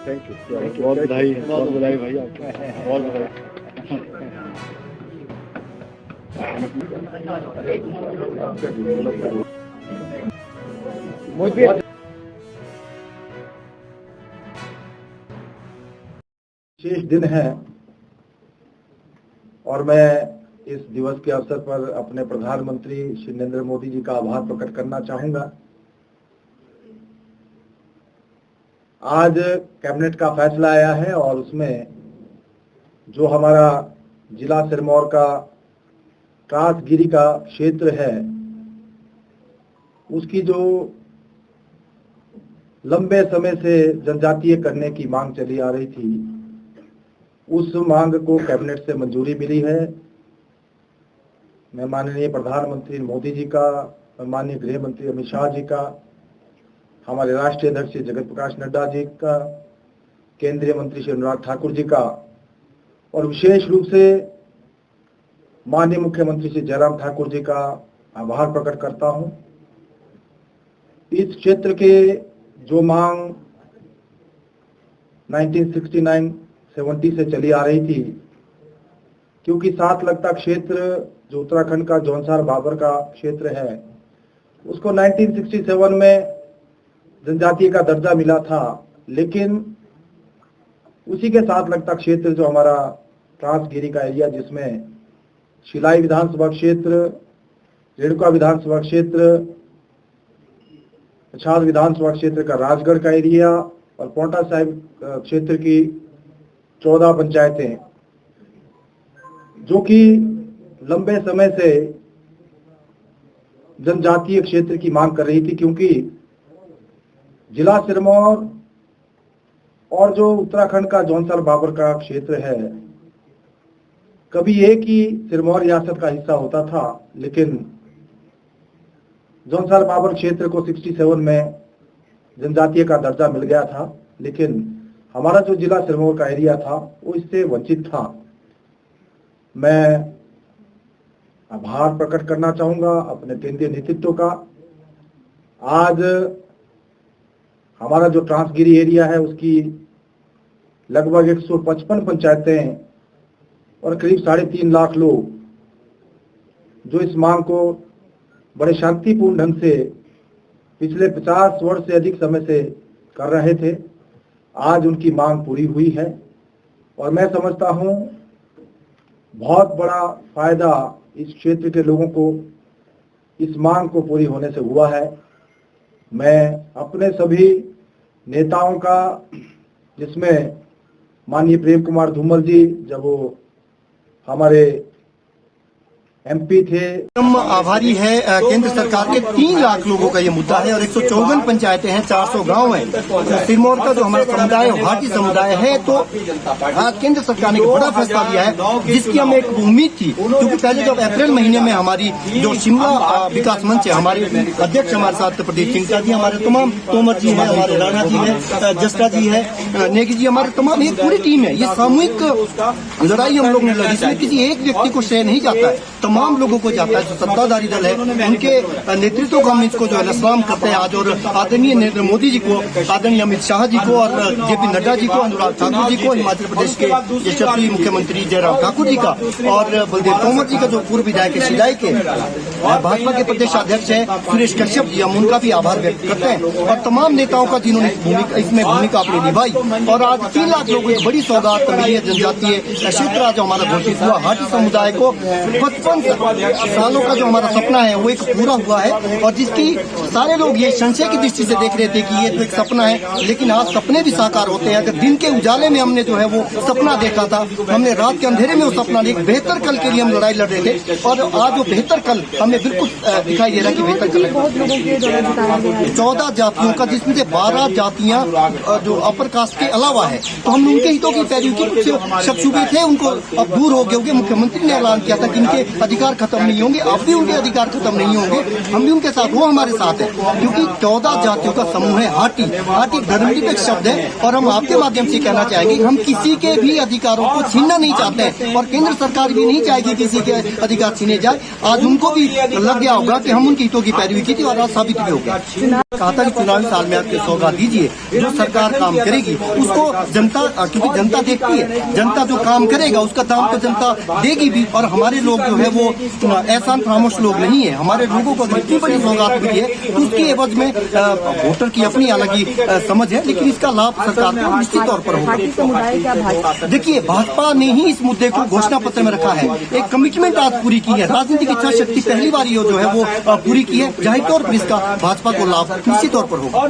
Thank you, बहुत बधाई, बहुत बधाई भाई आपको, बहुत बधाई। विशेष दिन है और मैं इस दिवस के अवसर पर अपने प्रधानमंत्री श्री नरेंद्र मोदी जी का आभार प्रकट करना चाहूंगा। आज कैबिनेट का फैसला आया है और उसमें जो हमारा जिला सिरमौर का त्रासगिरी का क्षेत्र है, उसकी जो लंबे समय से जनजातीय करने की मांग चली आ रही थी, उस मांग को कैबिनेट से मंजूरी मिली है। मैं माननीय प्रधानमंत्री मोदी जी का, माननीय गृह मंत्री अमित शाह जी का, हमारे राष्ट्रीय अध्यक्ष जगत प्रकाश नड्डा जी का, केंद्रीय मंत्री श्री अनुराग ठाकुर जी का और विशेष रूप से माननीय मुख्यमंत्री श्री जयराम ठाकुर जी का आभार प्रकट करता हूं। इस क्षेत्र के जो मांग 1969-70 से चली आ रही थी, क्योंकि साथ लगता क्षेत्र जो उत्तराखंड का जौनसार बाबर का क्षेत्र है, उसको 1967 में जनजातीय का दर्जा मिला था, लेकिन उसी के साथ लगता क्षेत्र जो हमारा त्रासगिरी का एरिया, जिसमें शिलाई विधानसभा क्षेत्र, रेणुका विधानसभा क्षेत्र, पछाद विधानसभा क्षेत्र का राजगढ़ का एरिया और पोंटा साहिब क्षेत्र की 14 पंचायतें, जो कि लंबे समय से जनजातीय क्षेत्र की मांग कर रही थी, क्योंकि जिला सिरमौर और जो उत्तराखंड का जौनसार बाबर का क्षेत्र है, कभी एक ही सिरमौर रियासत का हिस्सा होता था, लेकिन जौनसार बाबर क्षेत्र को 67 में जनजातीय का दर्जा मिल गया था, लेकिन हमारा जो जिला सिरमौर का एरिया था वो इससे वंचित था। मैं आभार प्रकट करना चाहूंगा अपने केंद्रीय नेतृत्व का। आज हमारा जो त्रासगिरी एरिया है, उसकी लगभग 155 पंचायतें और करीब 3.5 लाख लोग जो इस मांग को बड़े शांतिपूर्ण ढंग से पिछले 50 वर्ष से अधिक समय से कर रहे थे, आज उनकी मांग पूरी हुई है और मैं समझता हूं बहुत बड़ा फायदा इस क्षेत्र के लोगों को इस मांग को पूरी होने से हुआ है। मैं अपने सभी नेताओं का, जिसमें माननीय प्रेम कुमार धूमल जी, जब वो हमारे एमपी थे, हम आभारी है केंद्र सरकार के। 3 लाख लोगों का ये मुद्दा है और 154 पंचायतें हैं, 400 गांव हैं। सिरमौर का जो हमारा समुदाय भाटी समुदाय है, तो आज केंद्र सरकार ने एक बड़ा फैसला लिया है, जिसकी हमें एक उम्मीद थी, क्योंकि पहले जब अप्रैल महीने में हमारी जो शिमला विकास मंच है, हमारे अध्यक्ष हमारे साथ प्रदीप सिंह जी, हमारे तमाम तोमर जी है, हमारे राणा जी है, जस्टा जी है, नेगी जी, हमारे तमाम एक पूरी टीम है। ये सामूहिक लड़ाई हम लोग ने लड़ी, इसमें किसी एक व्यक्ति को श्रेय नहीं जाता है, तमाम लोगों को जाता है। जो सत्ताधारी दल है, उनके नेतृत्व को हम इसको जो है सलाम करते हैं आज। और आदरणीय नरेंद्र मोदी जी को, आदरणीय अमित शाह जी को और जेपी नड्डा जी को, अनुराग ठाकुर जी को, हिमाचल प्रदेश के यशस्वी मुख्यमंत्री जयराम ठाकुर जी का और बलदेव तोमर जी का, जो पूर्व विधायक है शिलाई के, भाजपा के प्रदेश अध्यक्ष है सुरेश कश्यप जी, हम उनका भी आभार व्यक्त करते हैं और तमाम नेताओं का जिन्होंने इसमें भूमिका अपनी निभाई। और आज 3 लाख लोगों को बड़ी सौगात मिली है। जनजातीय क्षेत्र आज हमारा घोषित हुआ, हाटी समुदाय को 55 सालों का जो हमारा सपना है वो एक पूरा हुआ है, और जिसकी सारे लोग ये संशय की दृष्टि से देख रहे थे कि ये तो एक सपना है, लेकिन आज सपने भी साकार होते हैं। अगर दिन के उजाले में हमने जो है वो सपना देखा था, हमने रात के अंधेरे में वो सपना एक बेहतर कल के लिए हम लड़ाई लड़ रहे थे, और आज वो बेहतर कल हमें बिल्कुल दिखाई दे रहा है कि बेहतर कल 14 जातियों का, जिसमें से 12 जातियां जो अपर कास्ट के अलावा है, तो हमने उनके हितों की पैरवी की। कुछ शक शुबे थे, उनको अब दूर हो गए। मुख्यमंत्री ने ऐलान किया था कि इनके अधिकार खत्म नहीं होंगे, अब भी उनके अधिकार खत्म नहीं होंगे, हम भी उनके साथ, वो हमारे साथ है, क्योंकि 14 जातियों का समूह है हाटी। हाटी धर्मनिरपेक्ष शब्द है और हम आपके माध्यम से कहना चाहेंगे हम किसी के भी अधिकारों को छीनना नहीं चाहते हैं और केंद्र सरकार भी नहीं चाहेगी किसी के अधिकार छीने जाए। आज उनको भी लग गया होगा कि हम उनके हितों की पैरवी की थी और आज साबित भी हो गया। कहा था कि चुनावी साल में आपके सौगात दीजिए, जो सरकार काम करेगी उसको जनता, क्योंकि जनता देखती है, जनता जो काम करेगा उसका दाम तो जनता देगी भी। और हमारे लोग जो है वो एहसान फरामोश लोग नहीं है, हमारे लोगों को अगर इतनी बड़ी सौगात मिली है तो उसके एवज में वोटर की अपनी अलग ही समझ है, लेकिन इसका लाभ सरकार को निश्चित तौर पर होगा। देखिए, भाजपा ने ही इस मुद्दे को घोषणा पत्र में रखा है, एक कमिटमेंट आज पूरी की है, राजनीतिक इच्छा शक्ति पहली बार ये जो है वो पूरी की है, जाहिर तौर पर इसका भाजपा को लाभ निश्चित तौर पर होगा।